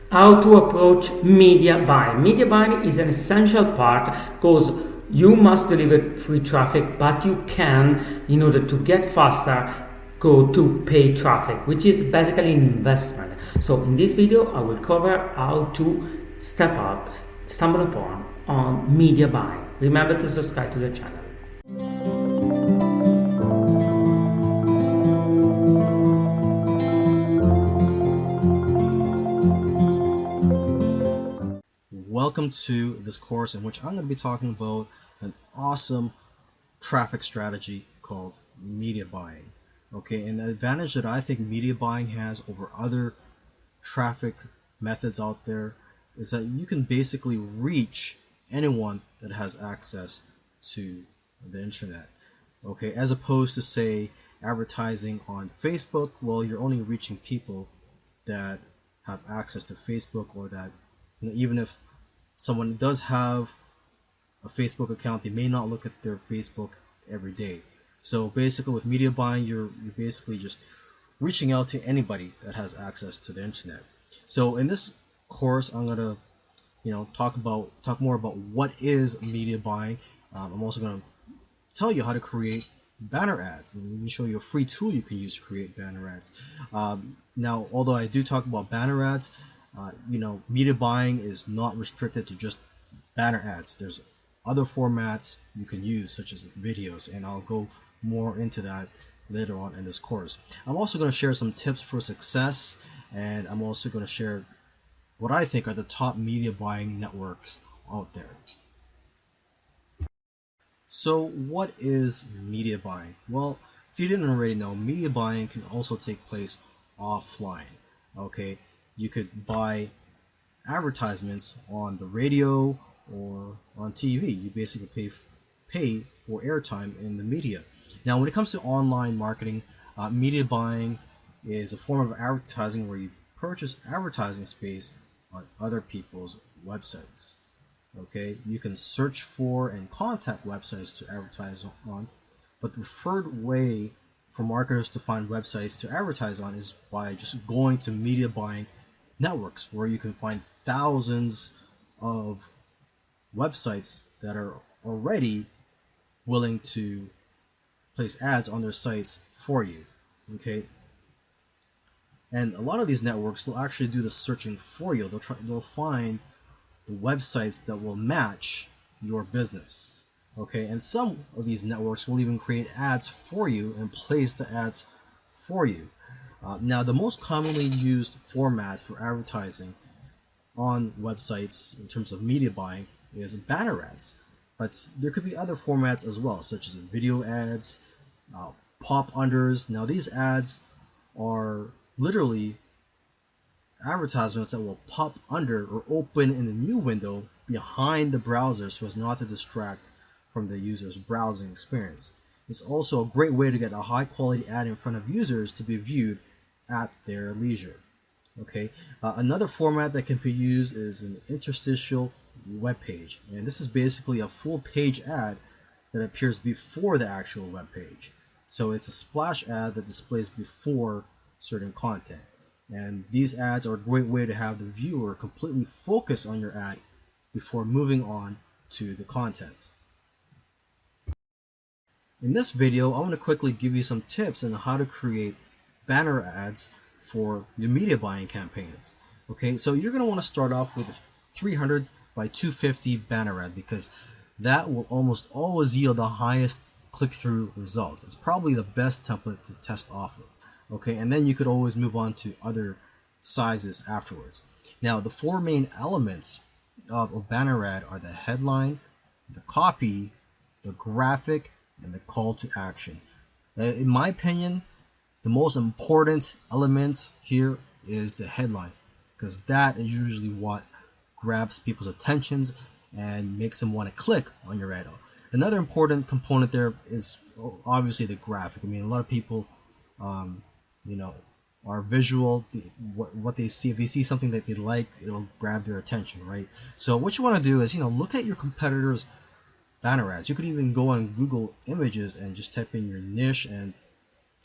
how to approach media buying. Media buying is an essential part because you must deliver free traffic, but you can, in order to get faster, go to paid traffic, which is basically an investment. So in this video, I will cover how to stumble upon on media buying. Remember to subscribe to the channel. Welcome to this course in which I'm going to be talking about an awesome traffic strategy called media buying. Okay, and the advantage that I think media buying has over other traffic methods out there is that you can basically reach anyone that has access to the internet. Okay, as opposed to, say, advertising on Facebook, well, you're only reaching people that have access to Facebook, or that, even if someone does have a Facebook account, they may not look at their Facebook every day. So basically with media buying, you're basically just reaching out to anybody that has access to the internet. So in this course, I'm going to talk more about what is media buying. I'm also going to tell you how to create banner ads, and let me show you a free tool you can use to create banner ads. Now, although I do talk about banner ads, media buying is not restricted to just banner ads. There's other formats you can use, such as videos, and I'll go more into that later on in this course. I'm also going to share some tips for success, and I'm also going to share what I think are the top media buying networks out there. So what is media buying? Well, if you didn't already know, media buying can also take place offline. Okay, you could buy advertisements on the radio or on TV. You basically pay for airtime in the media. Now, when it comes to online marketing, media buying is a form of advertising where you purchase advertising space on other people's websites. Okay, you can search for and contact websites to advertise on, but the preferred way for marketers to find websites to advertise on is by just going to media buying networks, where you can find thousands of websites that are already willing to place ads on their sites for you. Okay, and a lot of these networks will actually do the searching for you. They'll find the websites that will match your business. Okay, and some of these networks will even create ads for you and place the ads for you. Now, the most commonly used format for advertising on websites in terms of media buying is banner ads, but there could be other formats as well, such as video ads, pop unders. Now, these ads are literally advertisements that will pop under or open in a new window behind the browser so as not to distract from the user's browsing experience. It's also a great way to get a high quality ad in front of users to be viewed at their leisure. Okay, another format that can be used is an interstitial web page, and this is basically a full page ad that appears before the actual web page. So it's a splash ad that displays before certain content. And these ads are a great way to have the viewer completely focus on your ad before moving on to the content. In this video, I want to quickly give you some tips on how to create banner ads for your media buying campaigns. Okay, so you're going to want to start off with a 300 by 250 banner ad, because that will almost always yield the highest click-through results. It's probably the best template to test off of. Okay, and then you could always move on to other sizes afterwards. Now, the four main elements of a banner ad are the headline, the copy, the graphic, and the call to action. In my opinion, the most important element here is the headline, because that is usually what grabs people's attentions and makes them want to click on your ad. Another important component there is obviously the graphic. I mean, a lot of people are visual. What they see, if they see something that they like, it'll grab their attention, right? So what you want to do is, look at your competitors' banner ads. You could even go on Google Images and just type in your niche and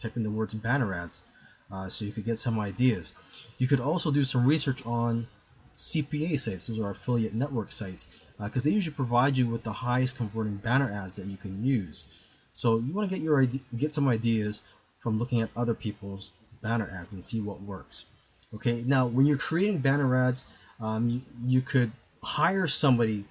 type in the words banner ads, so you could get some ideas. You could also do some research on CPA sites. Those are affiliate network sites, because they usually provide you with the highest converting banner ads that you can use. So you want to get some ideas from looking at other people's banner ads and see what works. Okay, now when you're creating banner ads, you could hire somebody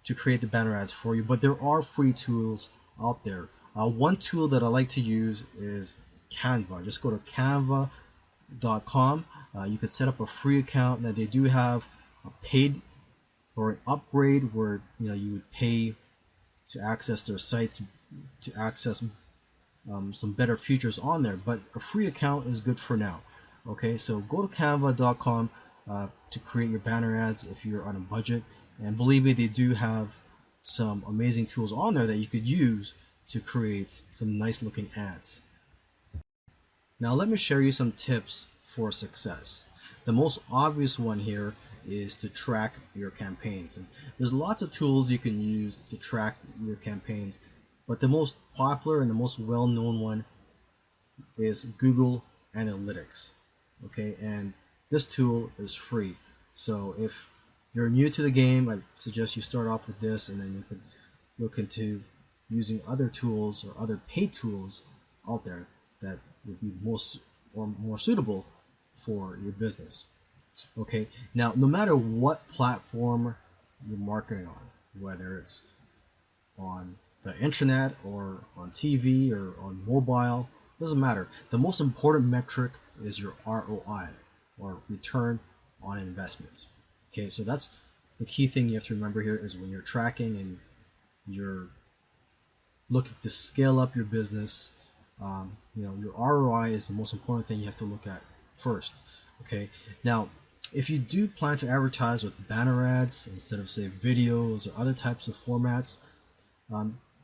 to create the banner ads for you, but there are free tools out there. One tool that I like to use is Canva. Just go to canva.com. You could set up a free account. That they do have a paid or an upgrade where you would pay to access their site to access some better features on there. But a free account is good for now. Okay, so go to canva.com to create your banner ads if you're on a budget. And believe me, they do have some amazing tools on there that you could use to create some nice looking ads. Now let me share you some tips for success. The most obvious one here is to track your campaigns. And there's lots of tools you can use to track your campaigns, but the most popular and the most well-known one is Google Analytics. Okay, and this tool is free. So if you're new to the game, I suggest you start off with this, and then you could look into using other tools or other paid tools out there that would be more suitable for your business. Okay, now no matter what platform you're marketing on, whether it's on the internet or on TV or on mobile, doesn't matter. The most important metric is your ROI, or return on investment. Okay, so that's the key thing you have to remember here is when you're tracking and you're looking to scale up your business, your ROI is the most important thing you have to look at first. Okay, now if you do plan to advertise with banner ads instead of say videos or other types of formats,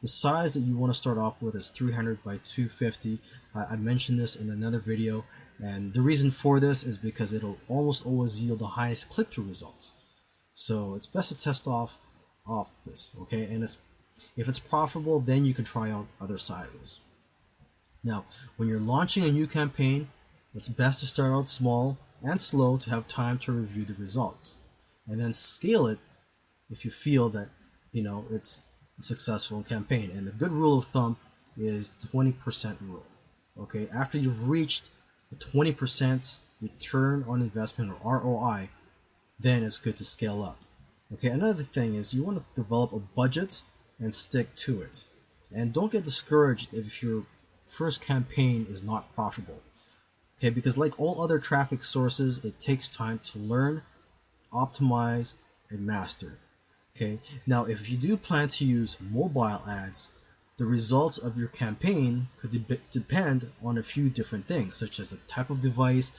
the size that you want to start off with is 300 by 250. I mentioned this in another video, and the reason for this is because it'll almost always yield the highest click-through results. So it's best to test off this, okay? And if it's profitable, then you can try out other sizes. Now, when you're launching a new campaign, it's best to start out small and slow to have time to review the results, and then scale it if you feel that it's a successful campaign. And the good rule of thumb is the 20% rule. Okay, after you've reached the 20% return on investment, or ROI, then it's good to scale up. Okay, another thing is you want to develop a budget and stick to it. And don't get discouraged if your first campaign is not profitable. Okay, because like all other traffic sources, it takes time to learn, optimize, and master. Okay, now if you do plan to use mobile ads, the results of your campaign could depend on a few different things, such as the type of device,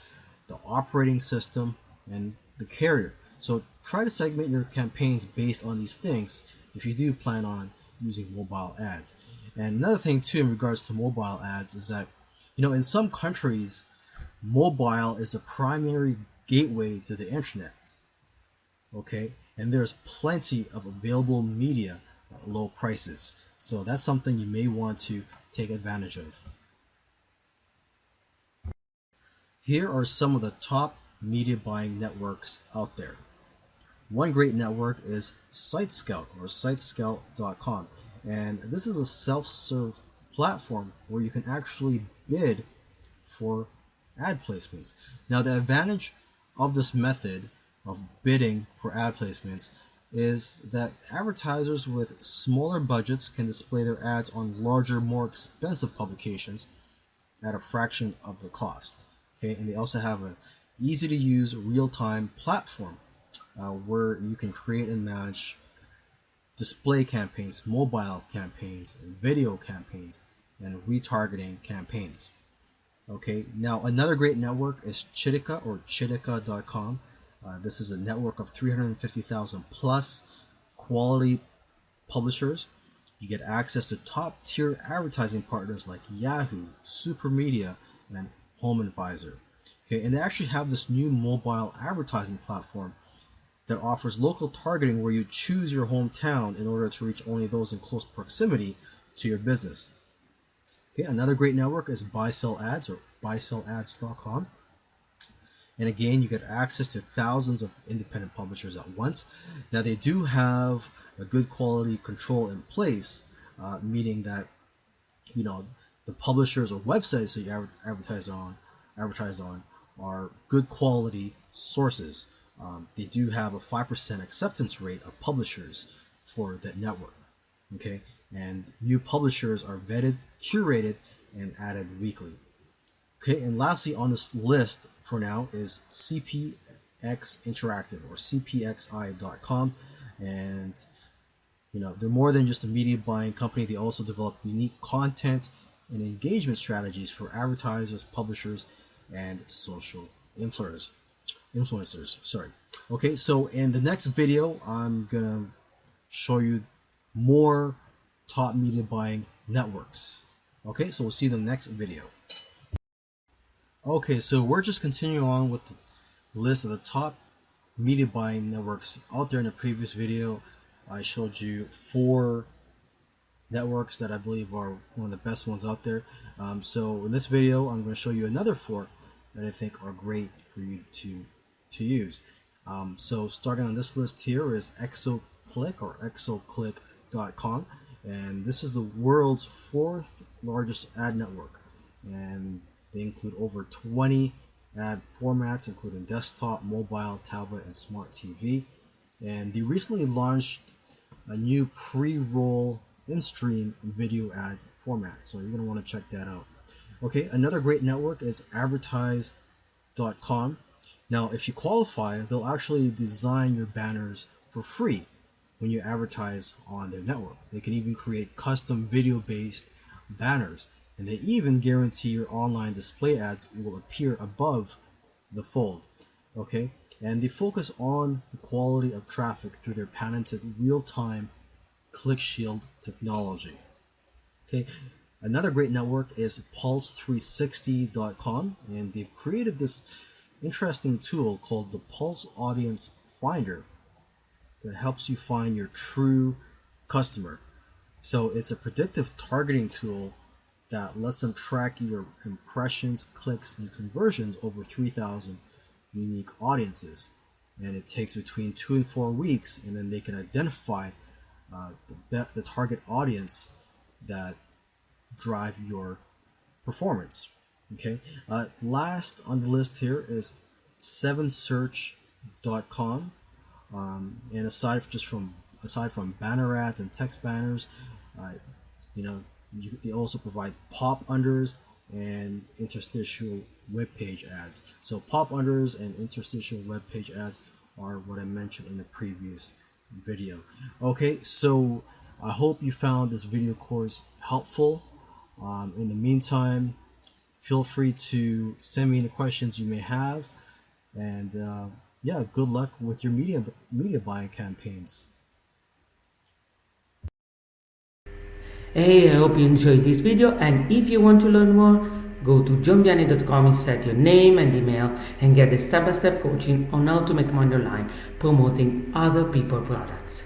the operating system, and the carrier. So try to segment your campaigns based on these things if you do plan on using mobile ads. And another thing too in regards to mobile ads is that, in some countries, mobile is the primary gateway to the internet. Okay, and there's plenty of available media at low prices. So that's something you may want to take advantage of. Here are some of the top media buying networks out there. One great network is SiteScout, or sitescout.com. And this is a self-serve platform where you can actually bid for ad placements. Now, the advantage of this method of bidding for ad placements is that advertisers with smaller budgets can display their ads on larger, more expensive publications at a fraction of the cost. Okay, and they also have an easy-to-use real-time platform where you can create and manage display campaigns, mobile campaigns, video campaigns, and retargeting campaigns. Okay, now another great network is Chitika, or chitika.com. This is a network of 350,000 plus quality publishers. You get access to top tier advertising partners like Yahoo, Supermedia, and Home Advisor. Okay, and they actually have this new mobile advertising platform that offers local targeting where you choose your hometown in order to reach only those in close proximity to your business. Okay, another great network is Buy Sell Ads, or buysellads.com. And again, you get access to thousands of independent publishers at once. Now, they do have a good quality control in place, meaning that the publishers or websites that you advertise on are good quality sources. They do have a 5% acceptance rate of publishers for that network. Okay, and new publishers are vetted, curated, and added weekly. Okay, and lastly on this list for now is CPX Interactive, or cpxi.com, and they're more than just a media buying company. They also develop unique content and engagement strategies for advertisers, publishers, and social influencers. Sorry. Okay, so in the next video, I'm gonna show you more top media buying networks. Okay, so we'll see you in the next video. Okay, so we're just continuing on with the list of the top media buying networks out there. In the previous video, I showed you 4 networks that I believe are one of the best ones out there. So in this video, I'm going to show you another 4 that I think are great for you to use. So starting on this list here is ExoClick, or exoclick.com, and this is the world's 4th largest ad network, and they include over 20 ad formats, including desktop, mobile, tablet, and smart TV. And they recently launched a new pre-roll in-stream video ad format, so you're going to want to check that out. Okay, another great network is advertise.com. Now, if you qualify, they'll actually design your banners for free when you advertise on their network. They can even create custom video-based banners, and they even guarantee your online display ads will appear above the fold. Okay, and they focus on the quality of traffic through their patented real-time click shield technology. Okay, another great network is pulse360.com, and they've created this interesting tool called the Pulse Audience Finder that helps you find your true customer. So it's a predictive targeting tool that lets them track your impressions, clicks, and conversions over 3,000 unique audiences. And it takes between 2 and 4 weeks, and then they can identify the target audience that drive your performance. Okay. Last on the list here is 7search.com, and aside from banner ads and text banners, they also provide pop unders and interstitial web page ads. So pop unders and interstitial web page ads are what I mentioned in the previous video. Okay, so I hope you found this video course helpful. In the meantime, feel free to send me any questions you may have, and yeah, good luck with your media buying campaigns. Hey, I hope you enjoyed this video, and if you want to learn more, go to johnbiani.com and set your name and email and get the step-by-step coaching on how to make money online promoting other people's products.